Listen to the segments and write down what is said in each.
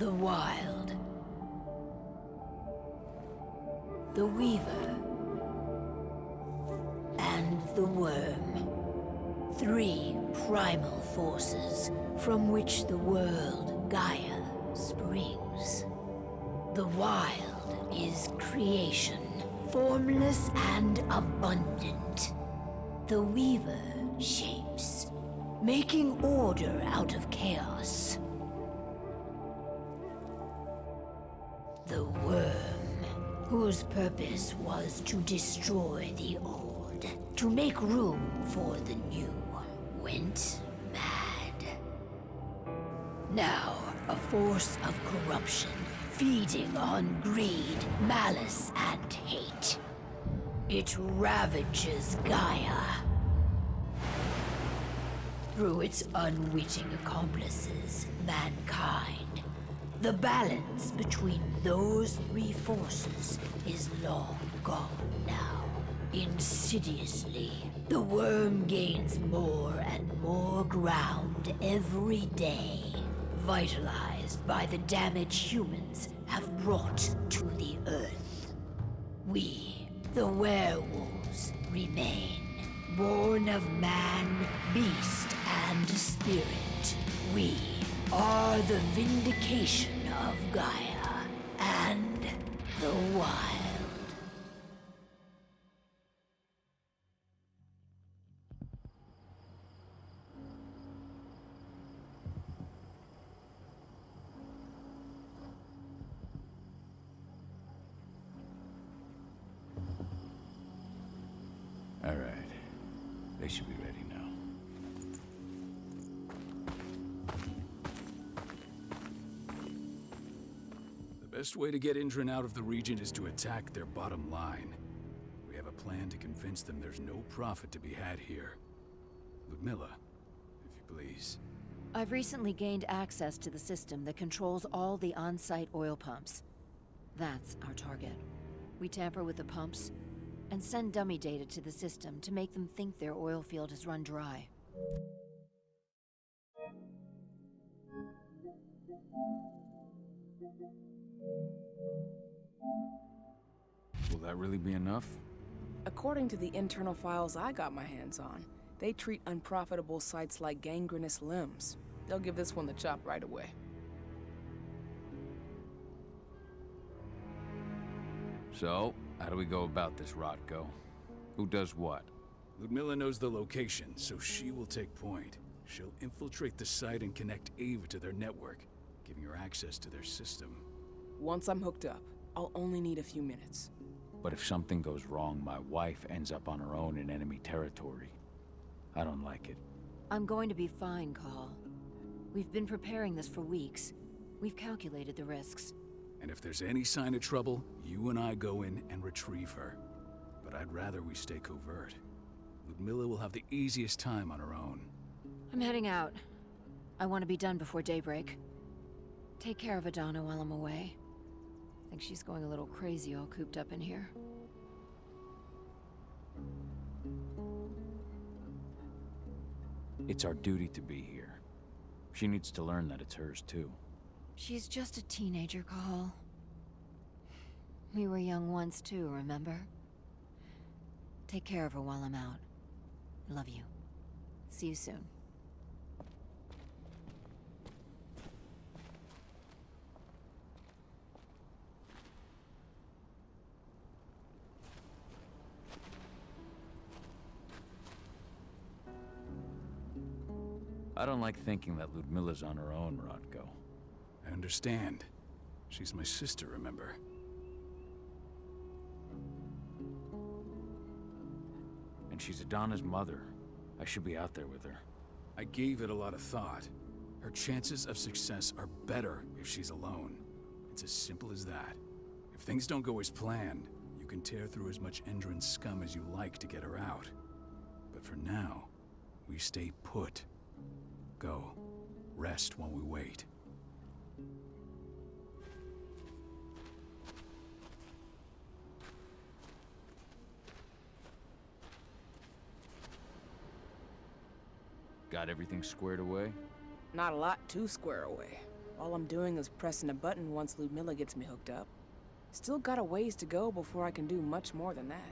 The Wild. The Weaver. And the Worm. 3 primal forces from which the world, Gaia, springs. The Wild is creation, formless and abundant. The Weaver shapes, making order out of chaos. The Worm, whose purpose was to destroy the old, to make room for the new, went mad. Now, a force of corruption, feeding on greed, malice, and hate. It ravages Gaia. Through its unwitting accomplices, mankind, the balance between those 3 forces is long gone now. Insidiously, the worm gains more and more ground every day, vitalized by the damage humans have brought to the Earth. We, the werewolves, remain, born of man, beast, and spirit. We are the vindication of Gaia and the Wild. All right. They should be ready now. The best way to get Indran out of the region is to attack their bottom line. We have a plan to convince them there's no profit to be had here. Ludmilla, if you please. I've recently gained access to the system that controls all the on-site oil pumps. That's our target. We tamper with the pumps and send dummy data to the system to make them think their oil field has run dry. Will that really be enough? According to the internal files I got my hands on, they treat unprofitable sites like gangrenous limbs. They'll give this one the chop right away. So, how do we go about this, Rotko? Who does what? Ludmilla knows the location, so she will take point. She'll infiltrate the site and connect Ava to their network, giving her access to their system. Once I'm hooked up, I'll only need a few minutes. But if something goes wrong, my wife ends up on her own in enemy territory. I don't like it. I'm going to be fine, Call. We've been preparing this for weeks. We've calculated the risks. And if there's any sign of trouble, you and I go in and retrieve her. But I'd rather we stay covert. Ludmilla will have the easiest time on her own. I'm heading out. I want to be done before daybreak. Take care of Adana while I'm away. I think she's going a little crazy all cooped up in here. It's our duty to be here. She needs to learn that it's hers too. She's just a teenager, Call. We were young once too, remember? Take care of her while I'm out. Love you. See you soon. I don't like thinking that Ludmilla's on her own, Rotko. I understand. She's my sister, remember? And she's Adana's mother. I should be out there with her. I gave it a lot of thought. Her chances of success are better if she's alone. It's as simple as that. If things don't go as planned, you can tear through as much Endron scum as you like to get her out. But for now, we stay put. Go. Rest while we wait. Got everything squared away? Not a lot to square away. All I'm doing is pressing a button once Ludmilla gets me hooked up. Still got a ways to go before I can do much more than that.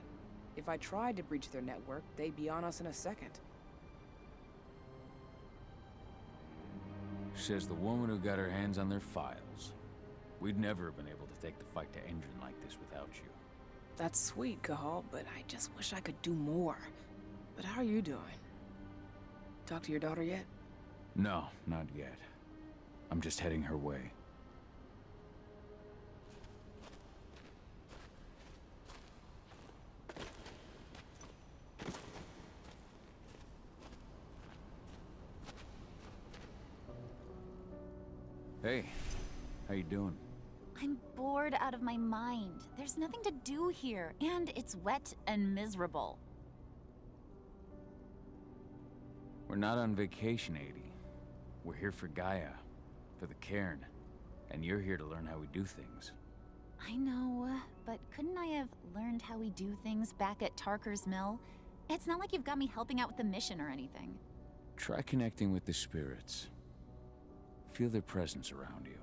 If I tried to breach their network, they'd be on us in a second. Says the woman who got her hands on their files. We'd never have been able to take the fight to Endron like this without you. That's sweet, Cahal, but I just wish I could do more. But how are you doing? Talk to your daughter yet? No, not yet. I'm just heading her way. Hey, how you doing? I'm bored out of my mind. There's nothing to do here, and it's wet and miserable. We're not on vacation, Adie. We're here for Gaia, for the cairn, and you're here to learn how we do things. I know, but couldn't I have learned how we do things back at Tarker's Mill? It's not like you've got me helping out with the mission or anything. Try connecting with the spirits. Feel their presence around you.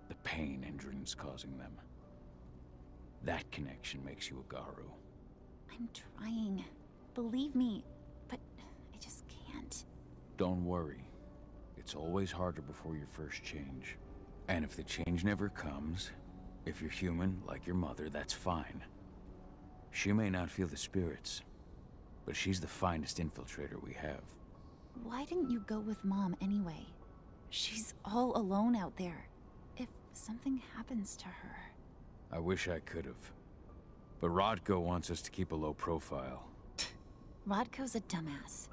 The pain Endron's causing them. That connection makes you a Garu. I'm trying. Believe me, but I just can't. Don't worry. It's always harder before your first change. And if the change never comes, if you're human, like your mother, that's fine. She may not feel the spirits, but she's the finest infiltrator we have. Why didn't you go with Mom anyway? She's all alone out there. If something happens to her... I wish I could've. But Rodko wants us to keep a low profile. Rodko's a dumbass.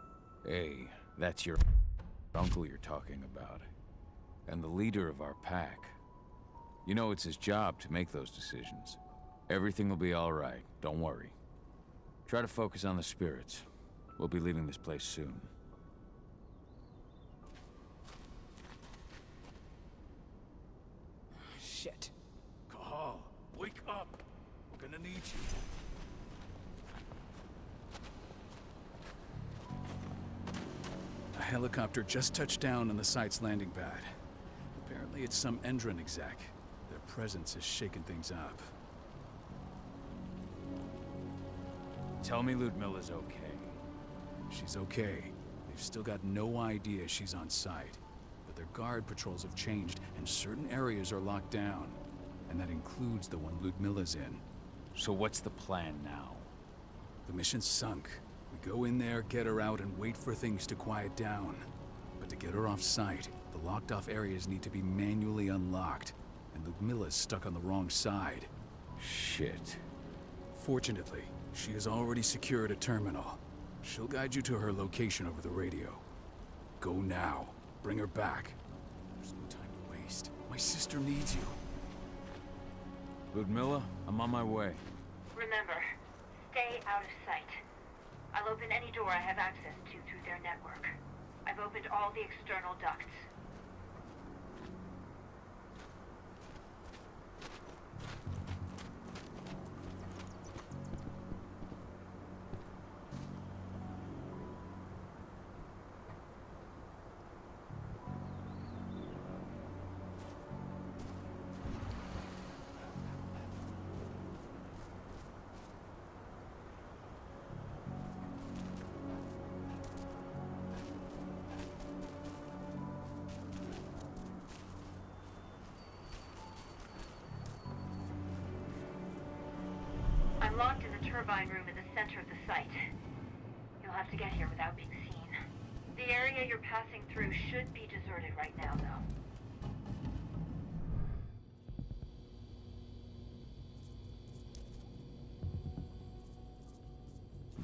Hey, that's your uncle you're talking about. And the leader of our pack. You know it's his job to make those decisions. Everything will be all right, don't worry. Try to focus on the spirits. We'll be leaving this place soon. Shit. Cahal, wake up! We're gonna need you. A helicopter just touched down on the site's landing pad. Apparently it's some Endron exec. Their presence is shaking things up. Tell me Ludmilla's okay. She's okay. They've still got no idea she's on site. But their guard patrols have changed, and certain areas are locked down. And that includes the one Ludmilla's in. So what's the plan now? The mission's sunk. We go in there, get her out, and wait for things to quiet down. But to get her off site, the locked-off areas need to be manually unlocked. And Ludmilla's stuck on the wrong side. Shit. Fortunately, she has already secured a terminal. She'll guide you to her location over the radio. Go now. Bring her back. There's no time to waste. My sister needs you. Ludmilla, I'm on my way. Remember, stay out of sight. I'll open any door I have access to through their network. I've opened all the external ducts. I'm locked in the turbine room in the center of the site. You'll have to get here without being seen. The area you're passing through should be deserted right now, though.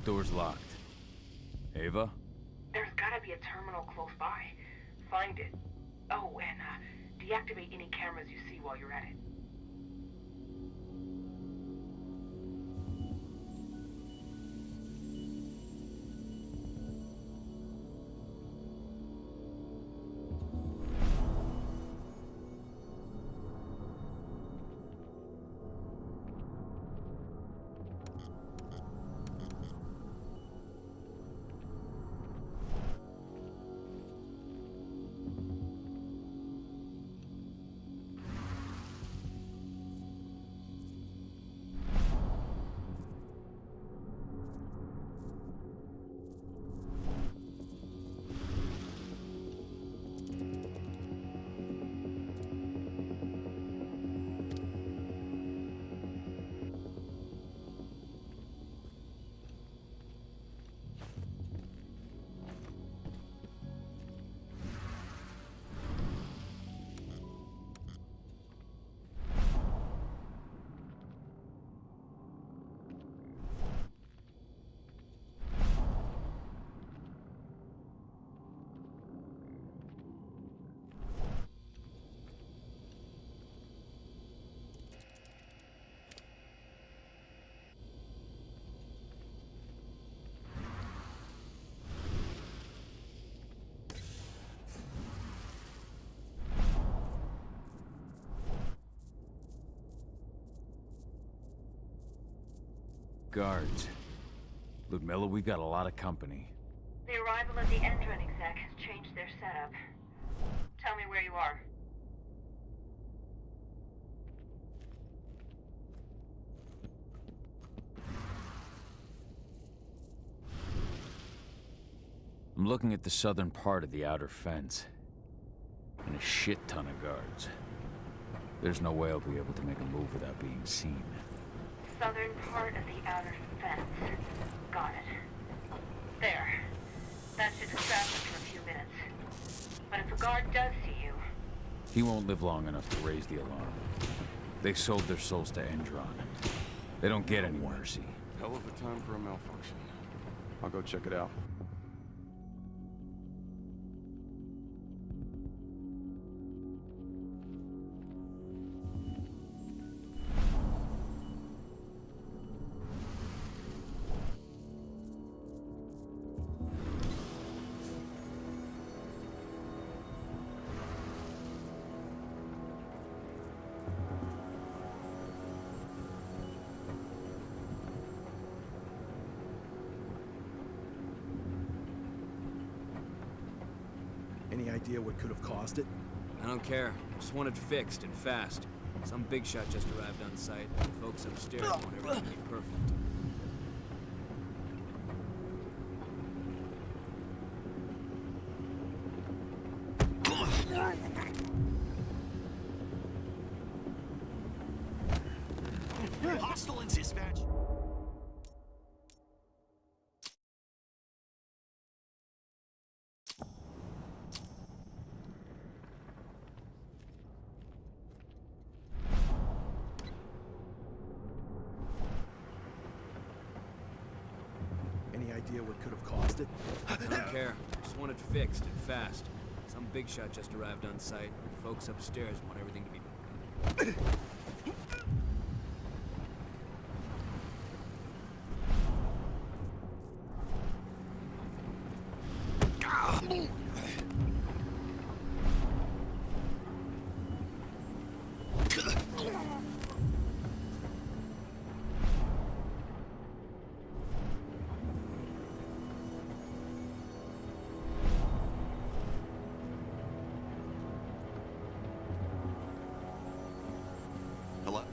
Door's locked. Ava? There's gotta be a terminal close by. Find it. Oh, and deactivate any cameras you see while you're at it. Guards. Ludmilla, we've got a lot of company. The arrival of the Endron exec has changed their setup. Tell me where you are. I'm looking at the southern part of the outer fence. And a shit ton of guards. There's no way I'll be able to make a move without being seen. Southern part of the outer fence. Got it. There. That should distract us for a few minutes. But if a guard does see you... He won't live long enough to raise the alarm. They sold their souls to Endron. They don't get any mercy. Hell of a time for a malfunction. I'll go check it out. Any idea what could have caused it? I don't care. I just want it fixed and fast. Some big shot just arrived on site. The folks upstairs want everything to be perfect. Hostile in dispatch. Any idea what could have caused it? I don't care. I just want it fixed and fast. Some big shot just arrived on site. The folks upstairs want everything to be... Hello?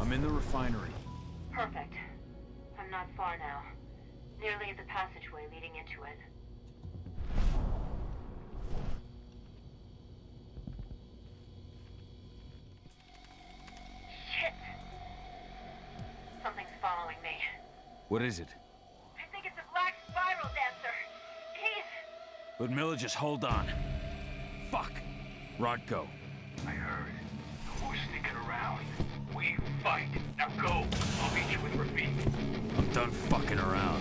I'm in the refinery. Perfect. I'm not far now. Nearly at the passageway leading into it. Shit! Something's following me. What is it? I think it's a black spiral dancer. He's... Ludmilla, just hold on. Fuck! Rodko. I heard. Who's sneaking around? We fight. Now go. I'll meet you with Rafik. I'm done fucking around.